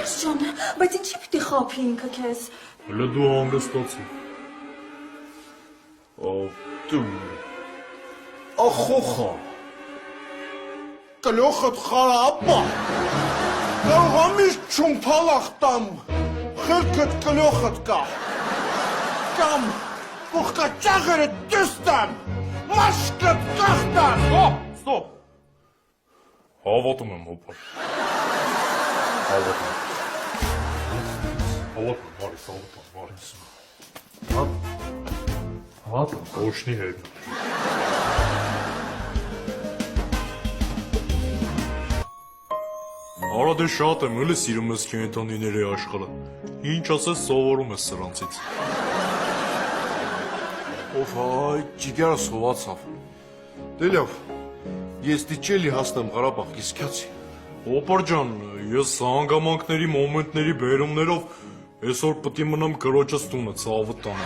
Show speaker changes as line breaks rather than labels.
Max ջան, բայց ինչի պիտի խափի ինքը քեզ։
Հələ դու հանգստացի։ Դու
Ախոխա։ Գլուխդ խարապա։ Կարող ամիշ չունփալախտամ։ Խելքդ գլուխդ կա։ Կամ ուխկաճաղերը դստան։ Մաշկդ կախտան։
Ստոպ։ Հավատում եմ, հոպար։ Հավատում, Մարիս, Հավատում, ոչնի հետ։ Արա դե շատ եմ, էլի սիրում ես կենտանիների աշխարհը։ Ինչ ասես սովորում ես սրանցից։
Ով հայ, ջիգերը սովածավ։ Դե լավ, ես դիչելի հասնեմ Ղարաբաղ իսկյացի։
Հոպար ջան, ես հանգամանքների մոմենտների բերումներով այսօր պտի մնամ կրոջս տունը ծավը տանը։